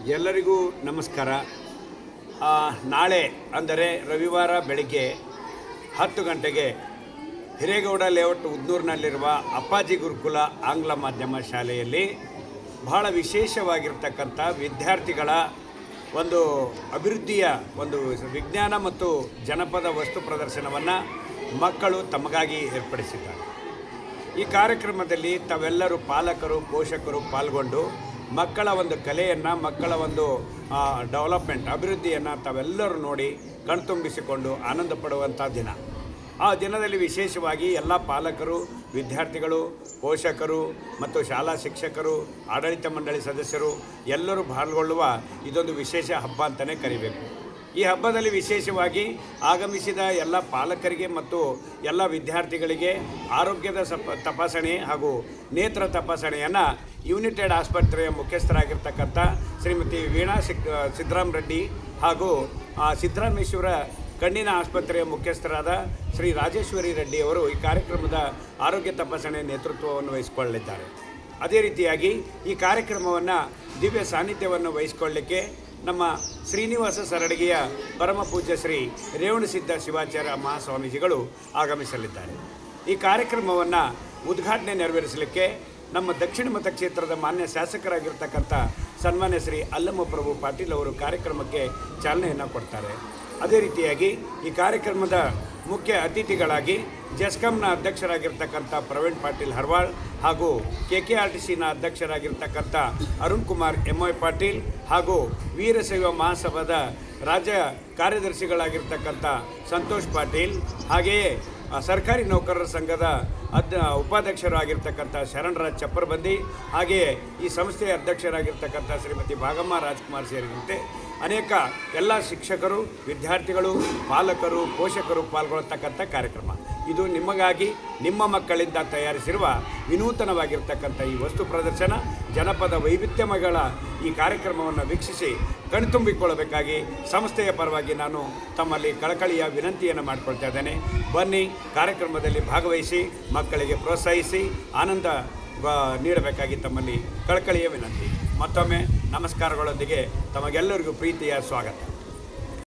ಎಲ್ಲರಿಗೂ ನಮಸ್ಕಾರ. ನಾಳೆ ಅಂದರೆ ರವಿವಾರ ಬೆಳಗ್ಗೆ 10 ಗಂಟೆಗೆ ಹಿರೇಗೌಡ ಲೇಔಟ್ ಉದ್ನೂರಿನಲ್ಲಿರುವ ಅಪ್ಪಾಜಿ ಗುರುಕುಲ ಆಂಗ್ಲ ಮಾಧ್ಯಮ ಶಾಲೆಯಲ್ಲಿ ಬಹಳ ವಿಶೇಷವಾಗಿರ್ತಕ್ಕಂಥ ವಿದ್ಯಾರ್ಥಿಗಳ ಒಂದು ಅಭಿವೃದ್ಧಿಯ ಒಂದು ವಿಜ್ಞಾನ ಮತ್ತು ಜನಪದ ವಸ್ತು ಪ್ರದರ್ಶನವನ್ನು ಮಕ್ಕಳು ತಮಗಾಗಿ ಏರ್ಪಡಿಸಿದ್ದಾರೆ. ಈ ಕಾರ್ಯಕ್ರಮದಲ್ಲಿ ತಾವೆಲ್ಲರೂ ಪಾಲಕರು ಪೋಷಕರು ಪಾಲ್ಗೊಂಡು ಮಕ್ಕಳ ಒಂದು ಕಲೆಯನ್ನು, ಮಕ್ಕಳ ಒಂದು ಡೆವಲಪ್ಮೆಂಟ್ ಅಭಿವೃದ್ಧಿಯನ್ನು ತಾವೆಲ್ಲರೂ ನೋಡಿ ಕಣ್ತುಂಬಿಸಿಕೊಂಡು ಆನಂದ ಪಡುವಂಥ ದಿನ. ಆ ದಿನದಲ್ಲಿ ವಿಶೇಷವಾಗಿ ಎಲ್ಲ ಪಾಲಕರು, ವಿದ್ಯಾರ್ಥಿಗಳು, ಪೋಷಕರು ಮತ್ತು ಶಾಲಾ ಶಿಕ್ಷಕರು, ಆಡಳಿತ ಮಂಡಳಿ ಸದಸ್ಯರು ಎಲ್ಲರೂ ಪಾಲ್ಗೊಳ್ಳುವ ಇದೊಂದು ವಿಶೇಷ ಹಬ್ಬ ಅಂತಲೇ ಕರಿಬೇಕು. ಈ ಹಬ್ಬದಲ್ಲಿ ವಿಶೇಷವಾಗಿ ಆಗಮಿಸಿದ ಎಲ್ಲ ಪಾಲಕರಿಗೆ ಮತ್ತು ಎಲ್ಲ ವಿದ್ಯಾರ್ಥಿಗಳಿಗೆ ಆರೋಗ್ಯದ ತಪಾಸಣೆ ಹಾಗೂ ನೇತ್ರ ತಪಾಸಣೆಯನ್ನು ಯುನೈಟೆಡ್ ಆಸ್ಪತ್ರೆಯ ಮುಖ್ಯಸ್ಥರಾಗಿರ್ತಕ್ಕಂಥ ಶ್ರೀಮತಿ ವೀಣಾ ಸಿದ್ದರಾಮ್ ರೆಡ್ಡಿ ಹಾಗೂ ಸಿದ್ದರಾಮೇಶ್ವರ ಕಣ್ಣಿನ ಆಸ್ಪತ್ರೆಯ ಮುಖ್ಯಸ್ಥರಾದ ಶ್ರೀ ರಾಜೇಶ್ವರಿ ರೆಡ್ಡಿ ಅವರು ಈ ಕಾರ್ಯಕ್ರಮದ ಆರೋಗ್ಯ ತಪಾಸಣೆ ನೇತೃತ್ವವನ್ನು ವಹಿಸಿಕೊಳ್ಳಲಿದ್ದಾರೆ. ಅದೇ ರೀತಿಯಾಗಿ ಈ ಕಾರ್ಯಕ್ರಮವನ್ನು ದಿವ್ಯ ಸಾನ್ನಿಧ್ಯವನ್ನು ವಹಿಸಿಕೊಳ್ಳಲಿಕ್ಕೆ ನಮ್ಮ ಶ್ರೀನಿವಾಸ ಸರಡಗಿಯ ಪರಮ ಪೂಜ್ಯ ಶ್ರೀ ರೇವಣಸಿದ್ಧ ಶಿವಾಚಾರ್ಯ ಮಹಾಸ್ವಾಮೀಜಿಗಳು ಆಗಮಿಸಲಿದ್ದಾರೆ. ಈ ಕಾರ್ಯಕ್ರಮವನ್ನು ಉದ್ಘಾಟನೆ ನೆರವೇರಿಸಲಿಕ್ಕೆ ನಮ್ಮ ದಕ್ಷಿಣ ಮತಕ್ಷೇತ್ರದ ಮಾನ್ಯ ಶಾಸಕರಾಗಿರ್ತಕ್ಕಂಥ ಸನ್ಮಾನ್ಯ ಶ್ರೀ ಅಲ್ಲಮ್ಮ ಪ್ರಭು ಪಾಟೀಲ್ ಅವರು ಕಾರ್ಯಕ್ರಮಕ್ಕೆ ಚಾಲನೆಯನ್ನು ಕೊಡ್ತಾರೆ. ಅದೇ ರೀತಿಯಾಗಿ ಈ ಕಾರ್ಯಕ್ರಮದ ಮುಖ್ಯ ಅತಿಥಿಗಳಾಗಿ ಜೆಸ್ಕಾಂನ ಅಧ್ಯಕ್ಷರಾಗಿರ್ತಕ್ಕಂಥ ಪ್ರವೀಣ್ ಪಾಟೀಲ್ ಹರ್ವಾಳ್ ಹಾಗೂ KKRTCನ ಅಧ್ಯಕ್ಷರಾಗಿರ್ತಕ್ಕಂಥ ಅರುಣ್ ಕುಮಾರ್ MY ಪಾಟೀಲ್ ಹಾಗೂ ವೀರಶೈವ ಮಹಾಸಭಾದ ರಾಜ್ಯ ಕಾರ್ಯದರ್ಶಿಗಳಾಗಿರ್ತಕ್ಕಂಥ ಸಂತೋಷ್ ಪಾಟೀಲ್, ಹಾಗೆಯೇ ಸರ್ಕಾರಿ ನೌಕರರ ಸಂಘದ ಉಪಾಧ್ಯಕ್ಷರು ಆಗಿರ್ತಕ್ಕಂಥ ಶರಣರಾಜ್ ಚಪ್ಪರ್ಬಂದಿ, ಹಾಗೆಯೇ ಈ ಸಂಸ್ಥೆಯ ಅಧ್ಯಕ್ಷರಾಗಿರ್ತಕ್ಕಂಥ ಶ್ರೀಮತಿ ಭಾಗಮ್ಮ ರಾಜ್ಕುಮಾರ್ ಸೇರಿದಂತೆ ಅನೇಕ ಎಲ್ಲ ಶಿಕ್ಷಕರು, ವಿದ್ಯಾರ್ಥಿಗಳು, ಪಾಲಕರು, ಪೋಷಕರು ಪಾಲ್ಗೊಳ್ಳತಕ್ಕಂಥ ಕಾರ್ಯಕ್ರಮ. ಇದು ನಿಮಗಾಗಿ ನಿಮ್ಮ ಮಕ್ಕಳಿಂದ ತಯಾರಿಸಿರುವ ವಿನೂತನವಾಗಿರ್ತಕ್ಕಂಥ ಈ ವಸ್ತು ಪ್ರದರ್ಶನ, ಜನಪದ ವೈವಿಧ್ಯಮಗಳ ಈ ಕಾರ್ಯಕ್ರಮವನ್ನು ವೀಕ್ಷಿಸಿ ಕಣ್ತುಂಬಿಕೊಳ್ಳಬೇಕಾಗಿ ಸಂಸ್ಥೆಯ ಪರವಾಗಿ ನಾನು ತಮ್ಮಲ್ಲಿ ಕಳಕಳಿಯ ವಿನಂತಿಯನ್ನು ಮಾಡಿಕೊಳ್ತಾ ಇದ್ದೇನೆ. ಬನ್ನಿ, ಕಾರ್ಯಕ್ರಮದಲ್ಲಿ ಭಾಗವಹಿಸಿ ಮಕ್ಕಳಿಗೆ ಪ್ರೋತ್ಸಾಹಿಸಿ ಆನಂದ ನೀಡಬೇಕಾಗಿ ತಮ್ಮಲ್ಲಿ ಕಳಕಳಿಯ ವಿನಂತಿ. ಮತ್ತೊಮ್ಮೆ ನಮಸ್ಕಾರಗಳೊಂದಿಗೆ ತಮಗೆಲ್ಲರಿಗೂ ಪ್ರೀತಿಯ ಸ್ವಾಗತ.